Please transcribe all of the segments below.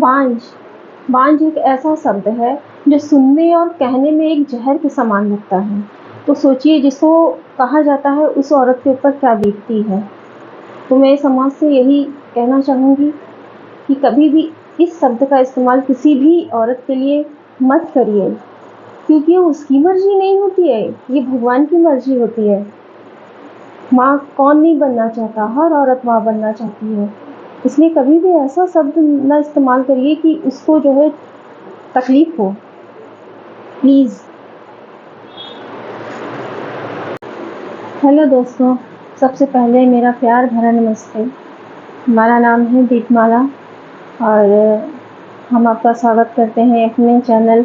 बांझ। बांझ एक ऐसा शब्द है जो सुनने और कहने में एक जहर के समान लगता है। तो सोचिए, जिसको कहा जाता है उस औरत के ऊपर क्या बीतती है। तो मैं समाज से यही कहना चाहूँगी कि कभी भी इस शब्द का इस्तेमाल किसी भी औरत के लिए मत करिए, क्योंकि उसकी मर्जी नहीं होती है, ये भगवान की मर्जी होती है। माँ कौन नहीं बनना चाहता, हर औरत माँ बनना चाहती है। इसलिए कभी भी ऐसा शब्द ना इस्तेमाल करिए कि उसको जो है तकलीफ हो, प्लीज़। हेलो दोस्तों, सबसे पहले मेरा प्यार भरा नमस्ते। हमारा नाम है दीपमाला और हम आपका स्वागत करते हैं अपने चैनल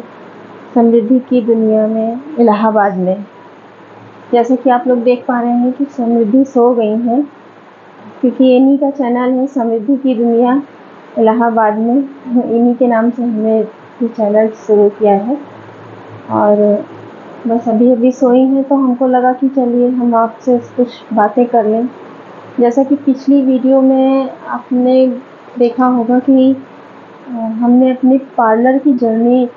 समृद्धि की दुनिया में इलाहाबाद में। जैसे कि आप लोग देख पा रहे हैं कि समृद्धि सो गई हैं, क्योंकि इन्हीं का चैनल है समृद्धि की दुनिया इलाहाबाद में। इन्हीं के नाम से हमने ये चैनल शुरू किया है और बस अभी सोई हैं, तो हमको लगा कि चलिए हम आपसे कुछ बातें कर लें। जैसा कि पिछली वीडियो में आपने देखा होगा कि हमने अपनी पार्लर की जर्नी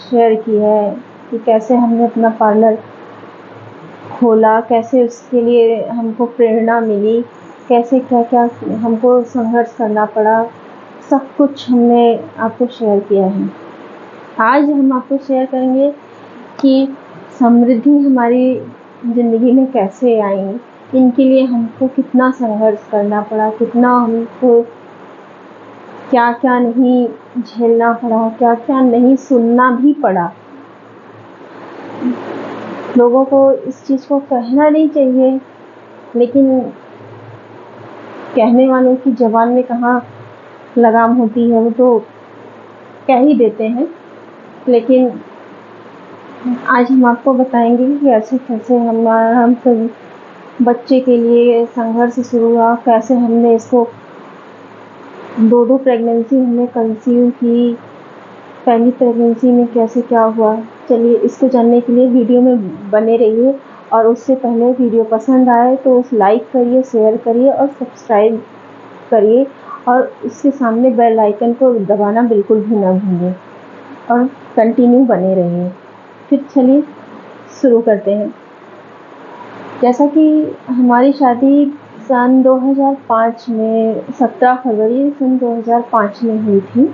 शेयर की है कि कैसे हमने अपना पार्लर खोला, कैसे उसके लिए हमको प्रेरणा मिली, कैसे क्या क्या हमको संघर्ष करना पड़ा, सब कुछ हमने आपको शेयर किया है। आज हम आपको शेयर करेंगे कि समृद्धि हमारी ज़िंदगी में कैसे आई, इनके लिए हमको कितना संघर्ष करना पड़ा, कितना हमको क्या क्या नहीं झेलना पड़ा, क्या क्या नहीं सुनना भी पड़ा। लोगों को इस चीज़ को कहना नहीं चाहिए, लेकिन कहने वालों की ज़बान में कहाँ लगाम होती है, वो तो कह ही देते हैं। लेकिन आज हम आपको बताएंगे कि ऐसे कैसे हम सब बच्चे के लिए संघर्ष शुरू हुआ, कैसे हमने इसको 2 प्रेगनेंसी हमने कंसीव की, पहली प्रेगनेंसी में कैसे क्या हुआ। चलिए, इसको जानने के लिए वीडियो में बने रहिए। और उससे पहले वीडियो पसंद आए तो उस लाइक करिए, शेयर करिए और सब्सक्राइब करिए, और उसके सामने बेल आइकन को दबाना बिल्कुल भी ना भूलिए और कंटिन्यू बने रहिए। फिर चलिए शुरू करते हैं। जैसा कि हमारी शादी सन 2005 में 17 फरवरी सन 2005 में हुई थी।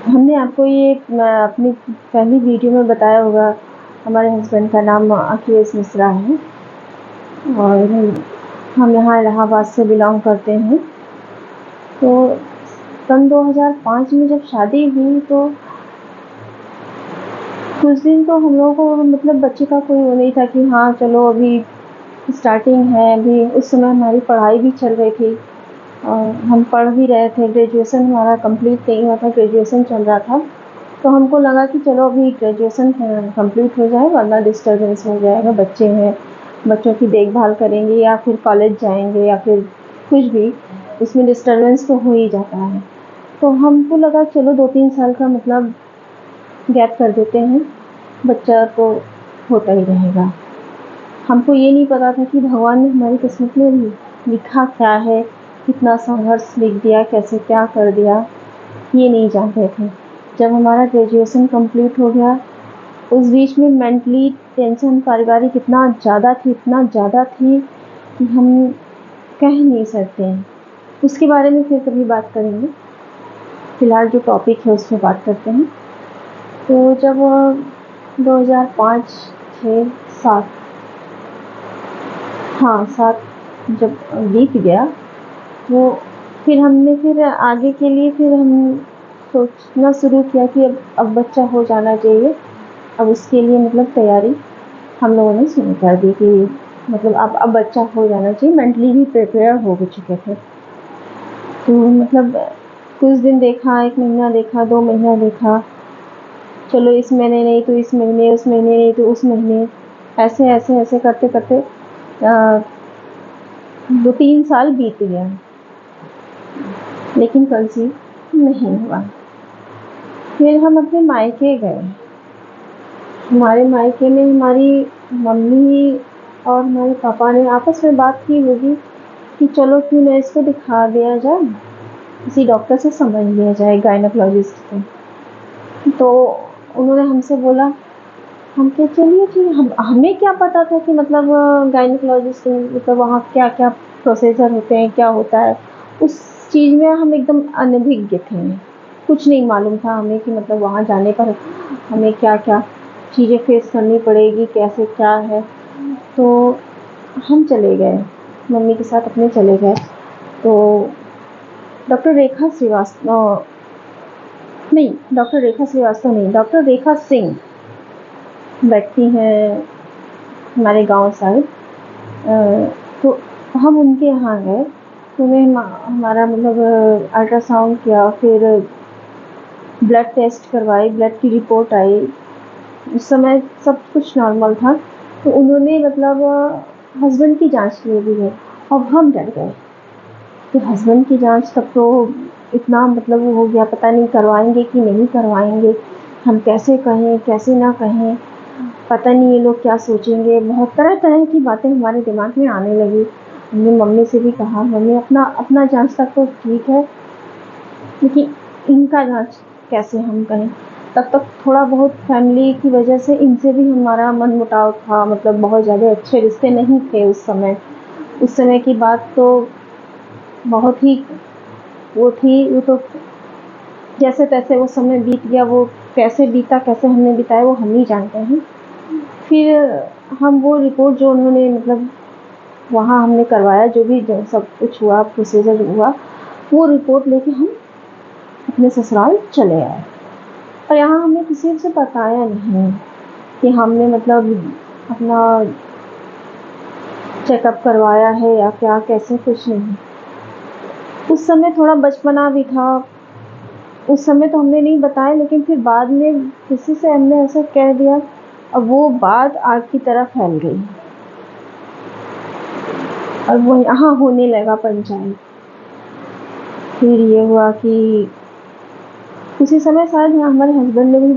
हमने आपको ये अपनी पहली वीडियो में बताया होगा। हमारे हस्बैंड का नाम अखिलेश मिश्रा है और हम यहाँ इलाहाबाद से बिलोंग करते हैं। तो सन 2005 में जब शादी हुई तो कुछ दिन तो हम लोगों को मतलब बच्चे का कोई वो नहीं था कि हाँ चलो अभी स्टार्टिंग है। अभी उस समय हमारी पढ़ाई भी चल रही थी और हम पढ़ भी रहे थे। ग्रेजुएशन हमारा कंप्लीट नहीं हुआ था, ग्रेजुएशन चल रहा था। तो हमको लगा कि चलो अभी ग्रेजुएशन कंप्लीट हो जाए, वरना डिस्टर्बेंस हो जाएगा। बच्चे हैं, बच्चों की देखभाल करेंगे या फिर कॉलेज जाएंगे या फिर कुछ भी, इसमें डिस्टर्बेंस तो हो ही जाता है। तो हमको लगा चलो 2-3 साल का मतलब गैप कर देते हैं, बच्चा तो होता ही रहेगा। हमको ये नहीं पता था कि भगवान ने हमारी किस्मत में लिखा क्या है, कितना संघर्ष लिख दिया, कैसे क्या कर दिया, ये नहीं जानते थे। जब हमारा ग्रेजुएशन कंप्लीट हो गया, उस बीच में मेंटली टेंशन पारिवारिक इतना ज़्यादा थी कि हम कह नहीं सकते हैं। उसके बारे में फिर कभी बात करेंगे। फ़िलहाल जो टॉपिक है उस पर बात करते हैं। तो जब 2005, 6, 7 जब बीत गया, वो फिर आगे के लिए फिर हम सोचना शुरू किया कि अब बच्चा हो जाना चाहिए। अब उसके लिए मतलब तैयारी हम लोगों ने शुरू कर दी कि मतलब अब बच्चा हो जाना चाहिए। मेंटली भी प्रिपेयर हो चुके थे। तो मतलब कुछ दिन देखा, 1 महीना देखा, 2 महीना देखा, चलो इस महीने नहीं तो इस महीने, उस महीने नहीं तो उस महीने, ऐसे करते करते 2-3 साल बीत गया, लेकिन कंसीव नहीं हुआ। फिर हम अपने मायके गए। हमारे मायके में हमारी मम्मी और हमारे पापा ने आपस में बात की होगी कि चलो क्यों ना इसको दिखा दिया जाए। किसी डॉक्टर से समझ लिया जाए, गायनोकोलॉजिस्ट से। तो उन्होंने हमसे बोला, हम कहे चलिए ठीक है। हमें क्या पता था कि मतलब गायनोकोलॉजिस्ट मतलब वहाँ क्या क्या प्रोसीजर होते हैं, क्या होता है, उस चीज़ में हम एकदम अनभिज्ञ थे। कुछ नहीं मालूम था हमें कि मतलब वहाँ जाने पर हमें क्या क्या चीज़ें फेस करनी पड़ेगी, कैसे क्या है। तो हम चले गए, मम्मी के साथ अपने चले गए। तो डॉक्टर रेखा श्रीवास्तव नहीं, डॉक्टर रेखा श्रीवास्तव नहीं, डॉक्टर रेखा सिंह बैठती हैं हमारे गांव साइड। तो हम उनके यहाँ गए। तो उन्हें हमारा मतलब अल्ट्रासाउंड किया, फिर ब्लड टेस्ट करवाए, ब्लड की रिपोर्ट आई। उस समय सब कुछ नॉर्मल था। तो उन्होंने मतलब हस्बैंड की जांच के लिए भी गए। अब हम डर गए कि हस्बैंड की जांच तब तो इतना मतलब वो हो गया, पता नहीं करवाएंगे कि नहीं करवाएंगे, हम कैसे कहें कैसे ना कहें, पता नहीं ये लोग क्या सोचेंगे। बहुत तरह तरह की बातें हमारे दिमाग में आने लगी। हमने मम्मी से भी कहा, मम्मी अपना अपना जांच तक तो ठीक है, लेकिन इनका जांच कैसे हम कहें। तब तक थोड़ा बहुत फैमिली की वजह से इनसे भी हमारा मनमुटाव था, मतलब बहुत ज़्यादा अच्छे रिश्ते नहीं थे उस समय। उस समय की बात तो बहुत ही वो थी, वो तो जैसे तैसे वो समय बीत गया। वो कैसे बीता, कैसे हमने बिताया, वो हम ही जानते हैं। फिर हम वो रिपोर्ट जो उन्होंने मतलब वहाँ हमने करवाया, जो भी सब कुछ हुआ, प्रोसीजर हुआ, वो रिपोर्ट लेके हम अपने ससुराल चले आए। और यहाँ हमने किसी से बताया नहीं कि हमने मतलब अपना चेकअप करवाया है या क्या, कैसे, कुछ नहीं। उस समय थोड़ा बचपना भी था, उस समय तो हमने नहीं बताया, लेकिन फिर बाद में किसी से हमने ऐसा कह दिया। अब वो बात आग की तरह फैल गई और वो यहाँ होने लगा पंचायत। फिर ये हुआ कि उसी समय शायद हमारे हस्बैंड ने भी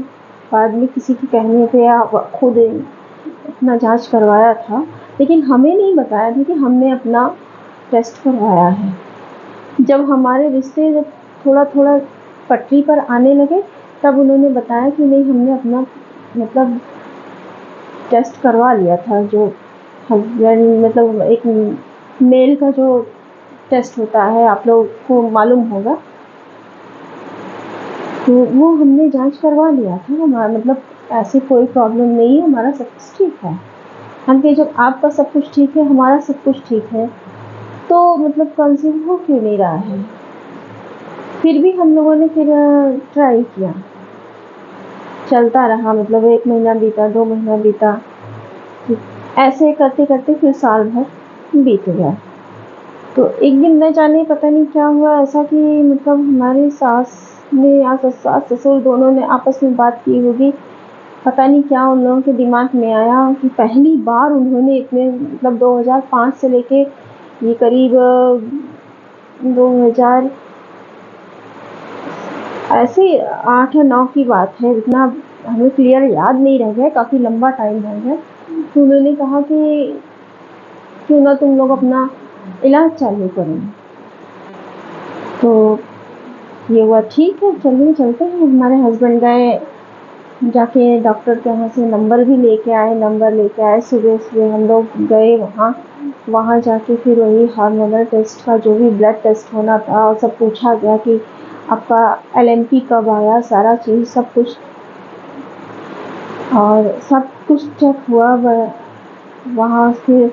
बाद में किसी के कहने पे या खुद अपना जांच करवाया था, लेकिन हमें नहीं बताया था कि हमने अपना टेस्ट करवाया है। जब हमारे रिश्ते जब थोड़ा थोड़ा पटरी पर आने लगे, तब उन्होंने बताया कि नहीं, हमने अपना मतलब टेस्ट करवा लिया था। जो हस्बैंड मतलब एक मेल का जो टेस्ट होता है, आप लोग को मालूम होगा, तो वो हमने जांच करवा लिया था। हमारा मतलब ऐसी कोई प्रॉब्लम नहीं है, हमारा सब कुछ ठीक है। हम कहे जब आपका सब कुछ ठीक है, हमारा सब कुछ ठीक है, तो मतलब कंसीव हो क्यों नहीं रहा है। फिर भी हम लोगों ने फिर ट्राई किया, चलता रहा। मतलब 1 महीना बीता, 2 महीना बीता, ऐसे करते करते फिर साल भर बीत गया। तो एक दिन न जाने पता नहीं क्या हुआ ऐसा कि मतलब हमारी सास ने या सास ससुर दोनों ने आपस में बात की होगी, पता नहीं क्या उन लोगों के दिमाग में आया कि पहली बार उन्होंने इतने मतलब 2005 से लेके ये करीब 2000 ऐसे 8 या 9 की बात है, इतना हमें क्लियर याद नहीं रह गया, काफ़ी लंबा टाइम हो गया। तो उन्होंने कहा कि क्यों ना तुम लोग अपना इलाज चालू करो। तो ये हुआ, ठीक है चलिए चलते हैं। हमारे हस्बैंड गए, जाके डॉक्टर के यहाँ से नंबर भी लेके आए, नंबर लेके आए। सुबह सुबह हम लोग गए वहाँ जाके फिर वही हार्मोनल टेस्ट का जो भी ब्लड टेस्ट होना था और सब पूछा गया कि आपका LMP कब आया, सारा चीज़ सब कुछ, और सब कुछ चेक हुआ। वहाँ फिर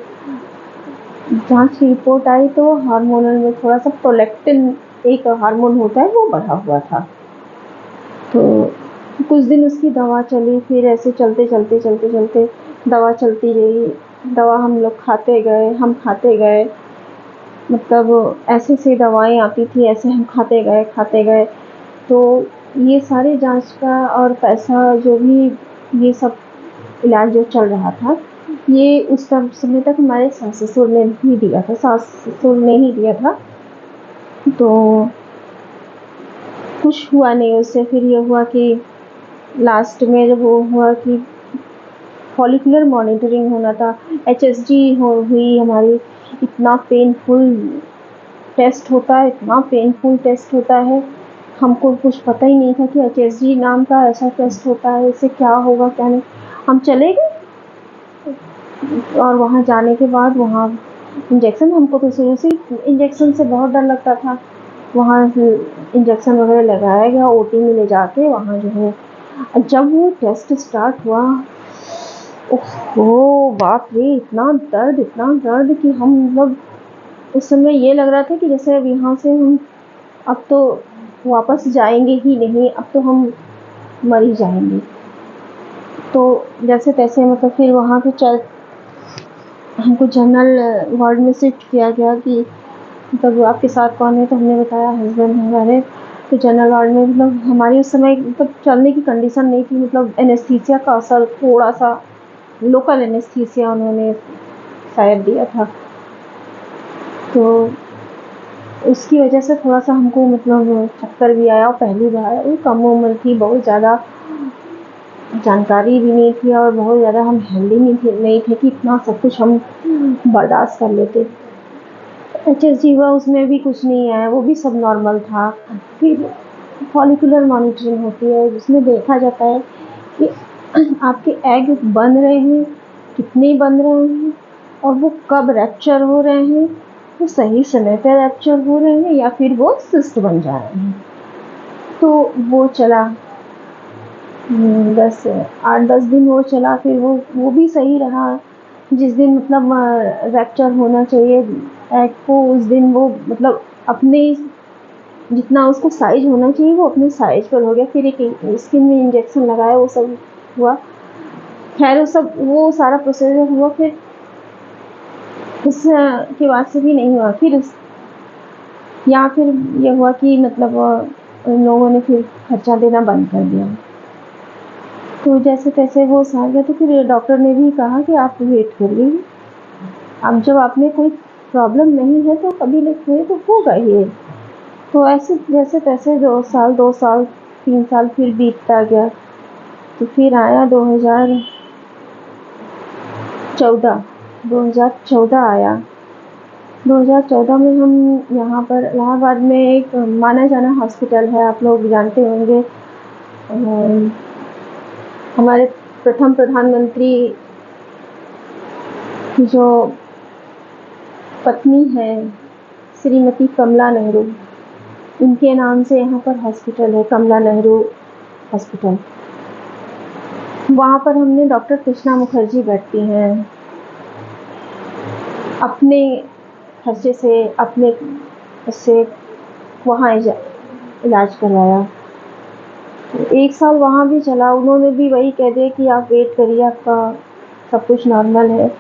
जांच की रिपोर्ट आई तो हार्मोनल में थोड़ा सा प्रोलैक्टिन एक हार्मोन होता है, वो बढ़ा हुआ था। तो कुछ दिन उसकी दवा चली, फिर ऐसे चलते चलते चलते चलते दवा चलती रही। दवा हम लोग खाते गए, हम खाते गए, मतलब ऐसे ऐसे दवाएं आती थी, ऐसे हम खाते गए। तो ये सारे जांच का और पैसा जो भी ये सब इलाज जो चल रहा था, ये उस समय तक हमारे सास ससुर ने ही दिया था, सास ससुर ने ही दिया था। तो कुछ हुआ नहीं उससे। फिर ये हुआ कि लास्ट में जब वो हुआ कि फॉलिकुलर मॉनिटरिंग होना था, HSG हुई हमारी, इतना पेनफुल टेस्ट होता है, इतना पेनफुल टेस्ट होता है। हमको कुछ पता ही नहीं था कि HSG नाम का ऐसा टेस्ट होता है, इससे क्या होगा क्या नहीं। हम चले गए और वहाँ जाने के बाद वहाँ इंजेक्शन, हमको तो शुरू से इंजेक्शन से बहुत डर लगता था। वहाँ इंजेक्शन वगैरह लगाया गया, OT में ले जाके वहाँ जो है जब वो टेस्ट स्टार्ट हुआ, ओहो बाप रे, इतना दर्द कि हम मतलब उस समय ये लग रहा था कि जैसे अब यहाँ से हम अब तो वापस जाएंगे ही नहीं, अब तो हम मर ही जाएंगे। तो जैसे तैसे मतलब फिर वहाँ पे हमको जनरल वार्ड में शिफ्ट किया गया कि मतलब आपके साथ कौन है, तो हमने बताया हस्बैंड है हमारे। तो जनरल वार्ड में मतलब हमारी उस समय मतलब चलने की कंडीशन नहीं थी, मतलब एनेस्थीसिया का असर थोड़ा सा, लोकल एनेस्थीसिया उन्होंने शायद दिया था, तो उसकी वजह से थोड़ा सा हमको मतलब चक्कर भी आया। और पहली बार वो कम उम्र थी, बहुत ज़्यादा जानकारी भी नहीं थी और बहुत ज़्यादा हम हेल्दी नहीं थे कि इतना सब कुछ हम बर्दाश्त कर लेते। HSG हुआ, उसमें भी कुछ नहीं आया, वो भी सब नॉर्मल था। फिर फॉलिकुलर मॉनिटरिंग होती है, जिसमें देखा जाता है कि आपके एग बन रहे हैं, कितने बन रहे हैं, और वो कब रैप्चर हो रहे हैं, वो सही समय पर रैप्चर हो रहे हैं या फिर वो सिस्ट बन जा रहे हैं। तो वो चला 8-10 दिन वो चला, फिर वो भी सही रहा। जिस दिन मतलब रैप्चर होना चाहिए एग को, उस दिन वो मतलब अपने जितना उसको साइज होना चाहिए वो अपने साइज पर हो गया। फिर एक स्किन में इंजेक्शन लगाया, वो सब हुआ। खैर वो सारा प्रोसीजर हुआ, फिर उस के बाद से भी नहीं हुआ। फिर ये हुआ कि मतलब उन लोगों ने फिर खर्चा देना बंद कर दिया। तो जैसे तैसे वो सह गया, तो फिर डॉक्टर ने भी कहा कि आप वेट करिए, अब जब आपने कोई प्रॉब्लम नहीं है तो कभी नहीं तो होगा ही। तो ऐसे जैसे तैसे 2 साल 3 साल फिर बीतता गया। तो फिर आया 2014 आया। 2014 में हम यहाँ पर इलाहाबाद में एक माना जाना हॉस्पिटल है, आप लोग जानते होंगे। हमारे प्रथम प्रधानमंत्री की जो पत्नी है श्रीमती कमला नेहरू, उनके नाम से यहाँ पर हॉस्पिटल है, कमला नेहरू हॉस्पिटल। वहाँ पर हमने डॉक्टर कृष्णा मुखर्जी बैठती हैं, अपने खर्चे से अपने उससे वहाँ इलाज करवाया। 1 साल वहाँ भी चला, उन्होंने भी वही कह दिया कि आप वेट करिए, आपका सब कुछ नॉर्मल है।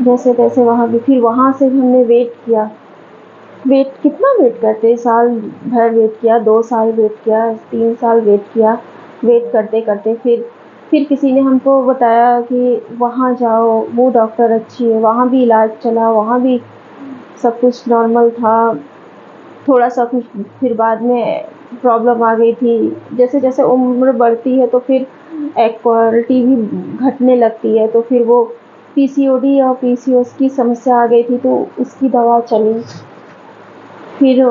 जैसे तैसे वहाँ भी, फिर वहाँ से हमने वेट किया। कितना वेट करते, साल भर वेट किया, 2 साल वेट किया, 3 साल वेट किया। वेट करते करते फिर किसी ने हमको बताया कि वहाँ जाओ, वो डॉक्टर अच्छी है, वहाँ भी इलाज चला, वहाँ भी सब कुछ नॉर्मल था। थोड़ा सा कुछ फिर बाद में प्रॉब्लम आ गई थी, जैसे जैसे उम्र बढ़ती है तो फिर एग क्वालिटी भी घटने लगती है, तो फिर वो PCOD और PCOS की समस्या आ गई थी, तो उसकी दवा चली। फिर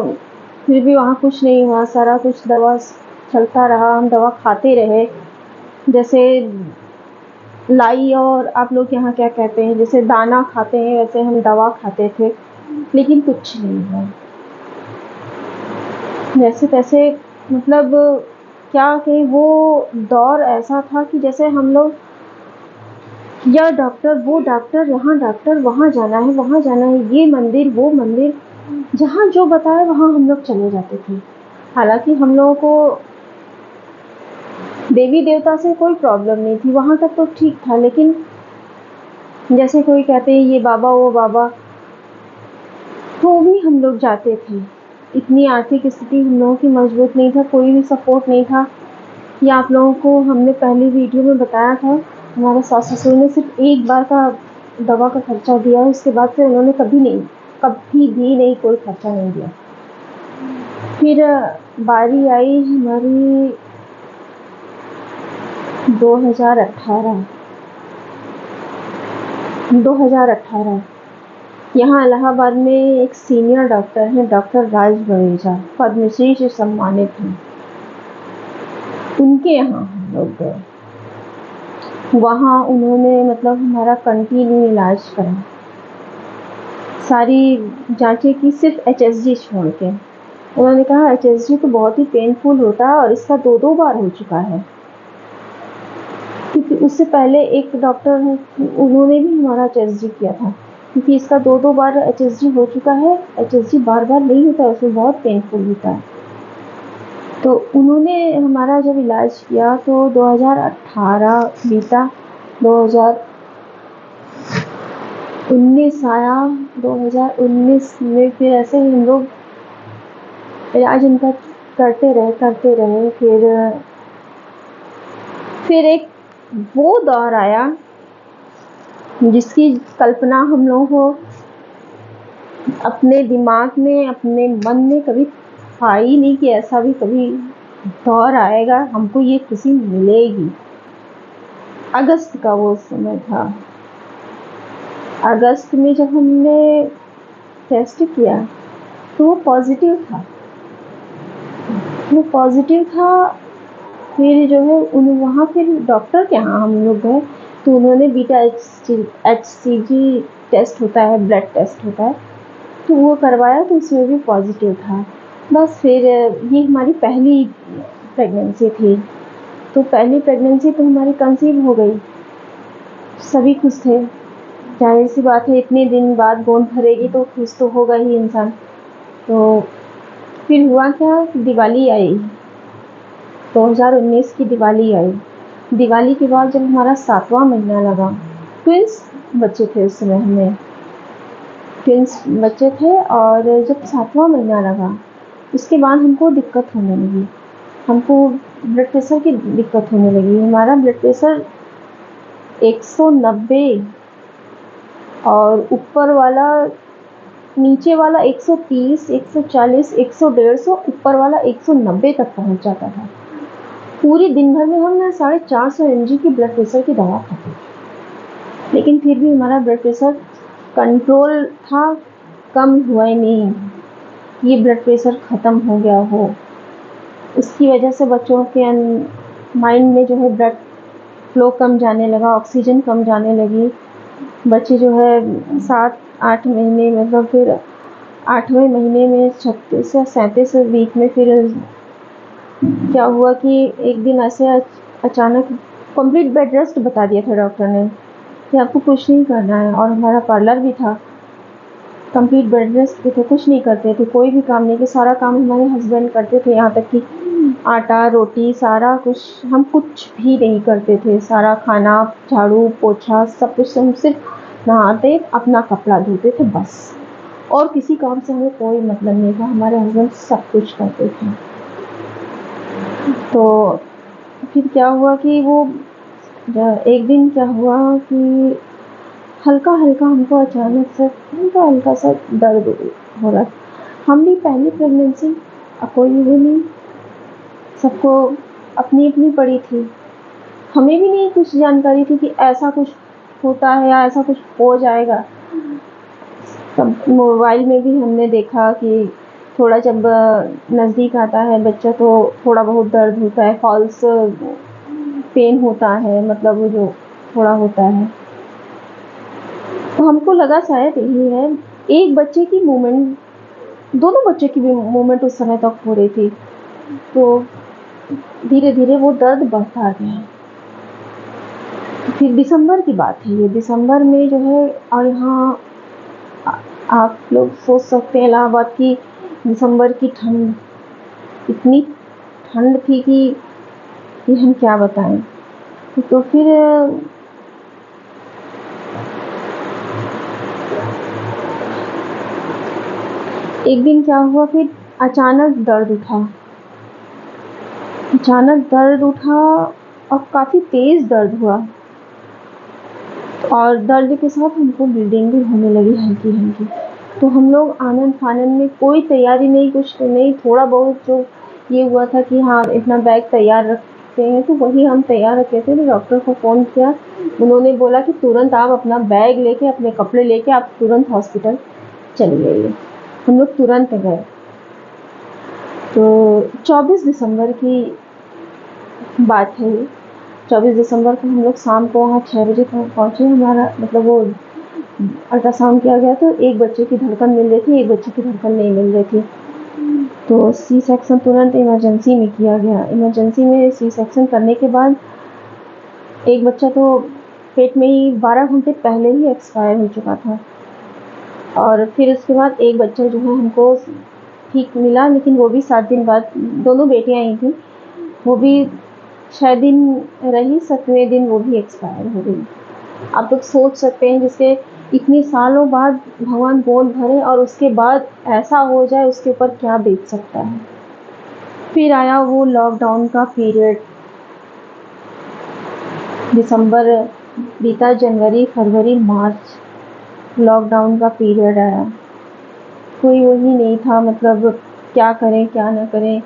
भी वहाँ कुछ नहीं हुआ, सारा कुछ दवा चलता रहा, हम दवा खाते रहे। जैसे लाई, और आप लोग यहाँ क्या कहते हैं, जैसे दाना खाते हैं वैसे हम दवा खाते थे, लेकिन कुछ नहीं हुआ। जैसे तैसे मतलब क्या कहें, वो दौर ऐसा था कि जैसे हम लोग यह डॉक्टर, वो डॉक्टर, यहाँ डॉक्टर, वहाँ जाना है, वहाँ जाना है, ये मंदिर, वो मंदिर, जहाँ जो बताए वहाँ हम लोग चले जाते थे। हालांकि हम लोगों को देवी देवता से कोई प्रॉब्लम नहीं थी, वहाँ तक तो ठीक था, लेकिन जैसे कोई कहते हैं ये बाबा वो बाबा, तो भी हम लोग जाते थे। इतनी आर्थिक स्थिति हम लोगों की मजबूत नहीं था, कोई भी सपोर्ट नहीं था। ये आप लोगों को हमने पहली वीडियो में बताया था, हमारे सास ससुर ने सिर्फ एक बार का दवा का खर्चा दिया, उसके बाद से उन्होंने कभी भी नहीं कोई खर्चा नहीं दिया। फिर बारी आई हमारी 2018 यहाँ इलाहाबाद में एक सीनियर डॉक्टर हैं, डॉक्टर राज बड़ेजा, पद्मश्री से सम्मानित हैं। उनके यहाँ हम लोग गए। वहाँ उन्होंने मतलब हमारा कंटिन्यू इलाज करा, सारी जांचें की, सिर्फ HSG छोड़ के। उन्होंने कहा HSG तो बहुत ही पेनफुल होता है और इसका 2-2 बार हो चुका है, क्योंकि उससे पहले एक डॉक्टर उन्होंने भी हमारा HSG किया था, क्योंकि इसका 2-2 बार HSG हो चुका है। HSG बार-बार नहीं होता है, उसमें बहुत पेनफुल होता है। तो उन्होंने हमारा जब इलाज किया तो 2018 बीता, 2019 आया, 2019 में फिर ऐसे ही हम लोग इलाज उनका करते रहे। फिर एक वो दौर आया जिसकी कल्पना हम लोगों को अपने दिमाग में, अपने मन में कभी था ही नहीं कि ऐसा भी कभी दौर आएगा, हमको ये खुशी मिलेगी। अगस्त का वो समय था। अगस्त में जब हमने टेस्ट किया तो वो पॉजिटिव था। फिर जो है वहाँ फिर डॉक्टर के यहाँ हम लोग गए तो उन्होंने बीटा HCG टेस्ट होता है, ब्लड टेस्ट होता है, तो वो करवाया तो उसमें भी पॉजिटिव था। बस फिर ये हमारी पहली प्रेगनेंसी थी। तो पहली प्रेगनेंसी तो हमारी कंसीव हो गई, सभी खुश थे। जाहिर सी बात है, इतने दिन बाद गोंद भरेगी तो खुश तो होगा ही इंसान। तो फिर हुआ क्या, दिवाली आई, 2019 की दिवाली आई। दिवाली के बाद जब हमारा 7वां महीना लगा, ट्विंस बच्चे थे उस समय, हमें ट्विंस बच्चे थे, और जब 7वां महीना लगा उसके बाद हमको दिक्कत होने लगी, हमको ब्लड प्रेशर की दिक्कत होने लगी। हमारा ब्लड प्रेशर 190 और ऊपर वाला, नीचे वाला 130, 140, 150, ऊपर वाला 190 तक पहुंच जाता था। पूरी दिन भर में हम 450 mg की ब्लड प्रेशर की दवा खाते थे, लेकिन फिर भी हमारा ब्लड प्रेशर कंट्रोल था, कम हुआ ही नहीं, ये ब्लड प्रेशर ख़त्म हो गया हो। उसकी वजह से बच्चों के माइंड में जो है ब्लड फ्लो कम जाने लगा, ऑक्सीजन कम जाने लगी। बच्चे जो है 7-8 महीने, मतलब फिर 8वें महीने में 36 या 37 वीक में फिर क्या हुआ कि एक दिन ऐसे अचानक कंप्लीट बेड रेस्ट बता दिया था डॉक्टर ने कि आपको कुछ नहीं करना है। और हमारा पार्लर भी था, कंप्लीट बेड रेस्ट पे थे, कुछ नहीं करते थे, कोई भी काम नहीं, कि सारा काम हमारे हस्बैंड करते थे, यहाँ तक कि आटा रोटी सारा कुछ हम कुछ भी नहीं करते थे। सारा खाना, झाड़ू पोछा सब कुछ हम सिर्फ नहाते, अपना कपड़ा धोते थे बस, और किसी काम से हमें कोई मतलब नहीं था। हमारे हस्बैंड सब कुछ करते थे। तो फिर क्या हुआ कि वो एक दिन क्या हुआ कि हल्का हल्का हमको अचानक से हल्का सा दर्द हो रहा। हम भी पहली प्रेगनेंसी, कोई भी नहीं, सबको अपनी अपनी पड़ी थी, हमें भी नहीं कुछ जानकारी थी कि ऐसा कुछ होता है या ऐसा कुछ हो जाएगा। तब मोबाइल में भी हमने देखा कि थोड़ा जब नज़दीक आता है बच्चा तो थोड़ा बहुत दर्द होता है, फॉल्स पेन होता है, मतलब वो जो थोड़ा होता है। तो हमको लगा शायद यही है। एक बच्चे की मूवमेंट, दोनों बच्चे की भी मूवमेंट उस समय तक हो रही थी, तो धीरे धीरे वो दर्द बढ़ता गया। फिर दिसंबर की बात है ये, दिसंबर में जो है, और यहाँ आप लोग सोच सकते हैं इलाहाबाद की दिसंबर की ठंड, इतनी ठंड थी कि ये हम क्या बताएं। तो फिर एक दिन क्या हुआ, फिर अचानक दर्द उठा और काफ़ी तेज़ दर्द हुआ, और दर्द के साथ हमको ब्लीडिंग भी होने लगी हल्की हल्की। तो हम लोग आनन फानन में, कोई तैयारी नहीं, कुछ नहीं, थोड़ा बहुत जो ये हुआ था कि हाँ इतना बैग तैयार सकते हैं, तो वही हम तैयार रखे थे। तो डॉक्टर को फ़ोन किया, उन्होंने बोला कि तुरंत आप अपना बैग लेके, अपने कपड़े लेके आप तुरंत हॉस्पिटल चले जाइए। हम लोग तुरंत गए। तो 24 दिसंबर की बात है ये। 24 दिसंबर को हम लोग शाम को वहाँ 6 बजे पहुँचे। हमारा मतलब वो अल्ट्रासाउंड किया गया, तो एक बच्चे की धड़कन मिल रही थी, एक बच्चे की धड़कन नहीं मिल रही थी। तो सी सेक्शन तुरंत इमरजेंसी में किया गया। इमरजेंसी में सी सेक्शन करने के बाद एक बच्चा तो पेट में ही 12 घंटे पहले ही एक्सपायर हो चुका था। और फिर उसके बाद एक बच्चा जो है हमको ठीक मिला, लेकिन वो भी 7 दिन बाद, दोनों बेटियां ही थी, वो भी 6 दिन रही, 7वें दिन वो भी एक्सपायर हो गई। आप लोग सोच सकते हैं, जिसके इतने सालों बाद भगवान गोद भरे और उसके बाद ऐसा हो जाए, उसके ऊपर क्या बीत सकता है। फिर आया वो लॉकडाउन का पीरियड। दिसंबर बीता, जनवरी, फरवरी, मार्च, लॉकडाउन का पीरियड आया। कोई वही नहीं था, मतलब क्या करें क्या ना करें।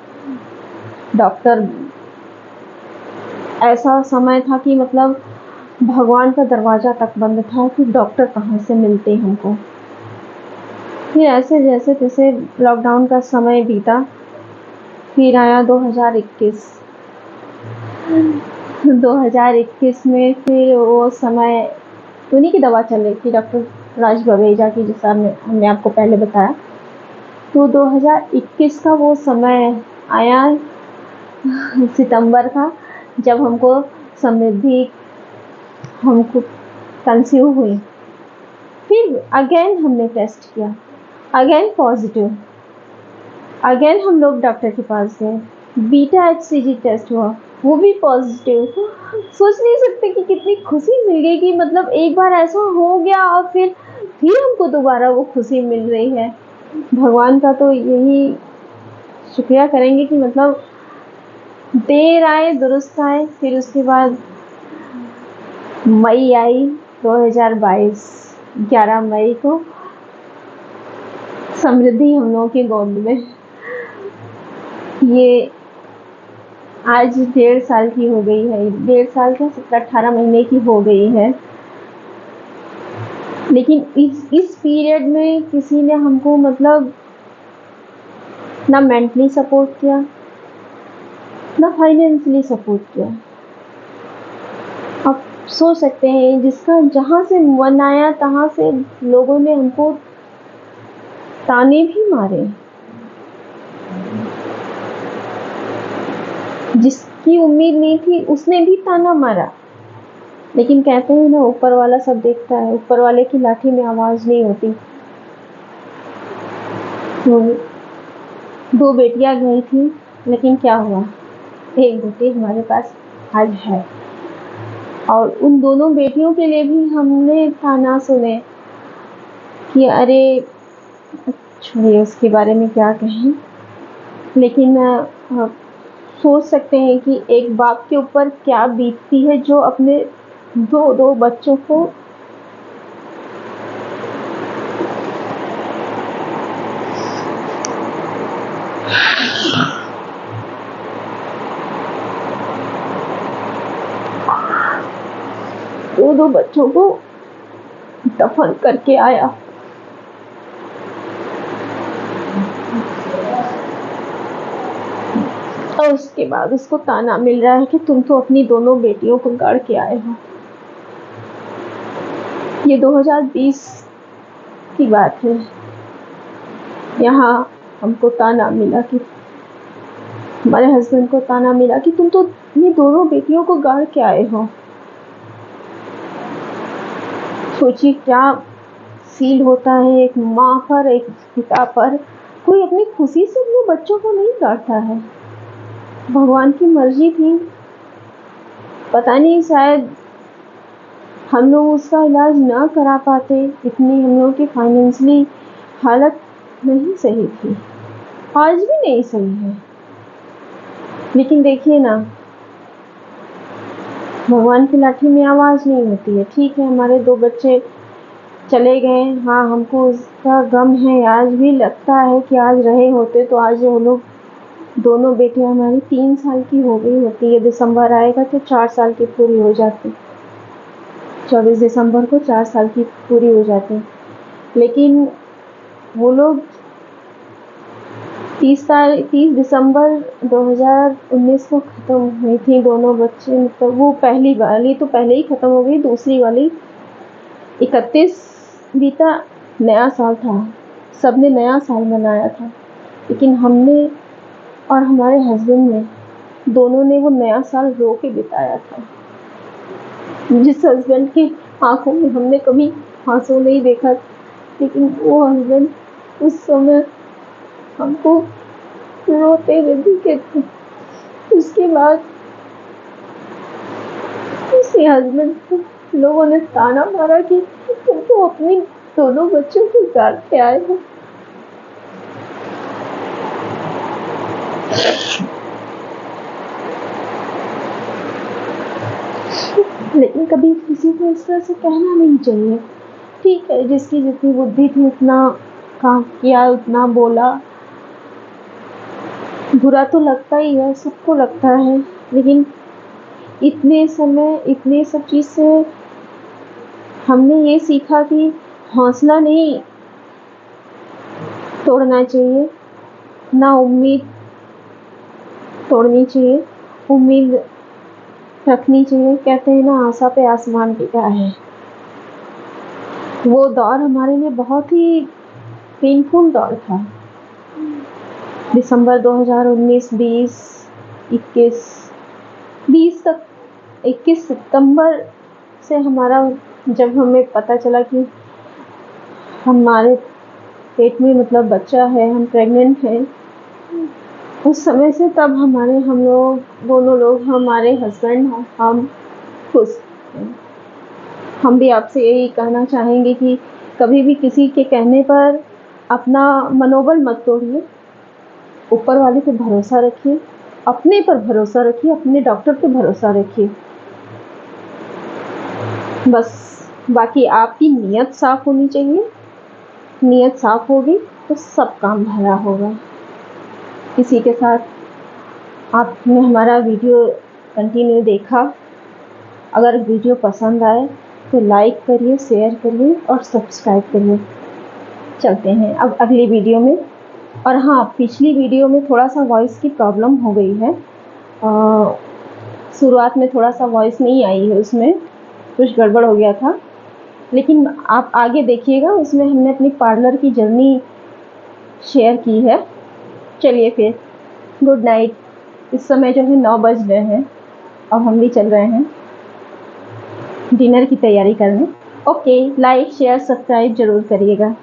डॉक्टर, ऐसा समय था कि मतलब भगवान का दरवाज़ा तक बंद था कि डॉक्टर कहाँ से मिलते हमको। फिर ऐसे जैसे तैसे लॉकडाउन का समय बीता। फिर आया 2021। 2021 में फिर वो समय, उन्हीं की दवा चल रही थी, डॉक्टर राज बवेजा की, जैसा हमने आपको पहले बताया। तो 2021 का वो समय आया, सितंबर का, जब हमको समृद्धि हमको कंसीव हुई। फिर अगेन हमने टेस्ट किया, अगेन पॉजिटिव। अगेन हम लोग डॉक्टर के पास गए, बीटा HCG टेस्ट हुआ, वो भी पॉजिटिव। सोच नहीं सकते कि कितनी खुशी मिल गई कि मतलब एक बार ऐसा हो गया और फिर हमको दोबारा वो खुशी मिल रही है। भगवान का तो यही शुक्रिया करेंगे कि मतलब देर आए दुरुस्त आए। फिर उसके बाद मई आई, 2022, 11 मई को समृद्धि हम लोगों के गोद में। ये आज 1.5 साल की हो गई है, 1.5 साल क्या, 17-18 महीने की हो गई है। लेकिन इस पीरियड में किसी ने हमको मतलब ना मेंटली सपोर्ट किया, ना फाइनेंशियली सपोर्ट किया। आप सोच सकते हैं, जिसका जहाँ से मन आया तहाँ से लोगों ने हमको ताने भी मारे। जिसकी उम्मीद नहीं थी उसने भी ताना मारा। लेकिन कहते हैं ना, ऊपर वाला सब देखता है, ऊपर वाले की लाठी में आवाज नहीं होती। तो 2 बेटियां गई थी, लेकिन क्या हुआ, एक बेटी हमारे पास आज है। और उन दोनों बेटियों के लिए भी हमने ताना सुने कि अरे छोड़िए, उसके बारे में क्या कहें। लेकिन सोच सकते हैं कि एक बाप के ऊपर क्या बीतती है, जो अपने दो बच्चों को दो बच्चों को दफन करके आया। और उसके बाद उसको ताना मिल रहा है कि तुम तो अपनी दोनों बेटियों को गाड़ के आए हो। ये 2020 की बात है। यहाँ हमको ताना मिला कि, हमारे हस्बैंड को ताना मिला कि तुम तो अपनी दोनों बेटियों को गाड़ के आए हो। सोचिए क्या फील होता है एक माँ पर, एक पिता पर। कोई अपनी खुशी से अपने बच्चों को नहीं गाड़ता है। भगवान की मर्जी थी, पता नहीं, शायद हम लोग उसका इलाज ना करा पाते, इतनी हम लोगों की फाइनेंशियली हालत नहीं सही थी, आज भी नहीं सही है। लेकिन देखिए ना, भगवान की लाठी में आवाज नहीं होती है। ठीक है, हमारे 2 बच्चे चले गए, हाँ हमको उसका गम है। आज भी लगता है कि आज रहे होते तो आज वो लोग दोनों बेटियां हमारी 3 साल की हो गई होती है, दिसंबर आएगा तो 4 साल की पूरी हो जाती, 24 दिसंबर को 4 साल की पूरी हो जाती। लेकिन वो लोग 30 दिसंबर 2019 को ख़त्म हुई थी दोनों बच्चे। मतलब वो पहली वाली तो पहले ही ख़त्म हो गई, दूसरी वाली 31 बीता, नया साल था, सबने नया साल मनाया था, लेकिन हमने और हमारे हस्बैंड ने दोनों ने वो नया साल रो के बिताया था। जिस हस्बैंड की आंखों में हमने कभी आंसू नहीं देखा, लेकिन वो हस्बैंड उस समय हमको रोते हुए दिखे थे। उसके बाद उसी हस्बैंड को लोगों ने ताना मारा कि तुम तो अपने दोनों बच्चों को घर पे आए हो। लेकिन कभी किसी को इस तरह से कहना नहीं चाहिए। ठीक है, जिसकी जितनी बुद्धि थी उतना काम किया, उतना बोला। बुरा तो लगता ही है, सबको लगता है, लेकिन इतने समय इतने सब चीज़ से हमने ये सीखा कि हौसला नहीं तोड़ना चाहिए, ना उम्मीद तोड़नी चाहिए, उम्मीद रखनी चाहिए। कहते हैं ना, आशा पे आसमान टिका है। वो दौर हमारे लिए बहुत ही पेनफुल दौर था। दिसंबर 2019, 20, 21, 20 तक, 21 सितंबर से हमारा, जब हमें पता चला कि हमारे पेट में मतलब बच्चा है, हम प्रेग्नेंट हैं, उस समय से तब हम लोग दोनों लोग, हमारे हस्बैंड, हम खुश हैं। हम भी आपसे यही कहना चाहेंगे कि कभी भी किसी के कहने पर अपना मनोबल मत तोड़िए, ऊपर वाले पे भरोसा रखिए, अपने पर भरोसा रखिए, अपने डॉक्टर पे भरोसा रखिए। बस बाकी आपकी नीयत साफ होनी चाहिए। नीयत साफ होगी तो सब काम भला होगा। इसी के साथ आपने हमारा वीडियो कंटिन्यू देखा। अगर वीडियो पसंद आए तो लाइक करिए, शेयर करिए और सब्सक्राइब करिए। चलते हैं अब अगली वीडियो में। और हाँ, पिछली वीडियो में थोड़ा सा वॉइस की प्रॉब्लम हो गई है। शुरुआत में थोड़ा सा वॉइस नहीं आई है, उसमें कुछ गड़बड़ हो गया था, लेकिन आप आगे देखिएगा, उसमें हमने अपनी पार्लर की जर्नी शेयर की है। चलिए फिर, गुड नाइट। इस समय जो है 9 बज रहे हैं और हम भी चल रहे हैं डिनर की तैयारी करने। ओके, लाइक शेयर सब्सक्राइब ज़रूर करिएगा।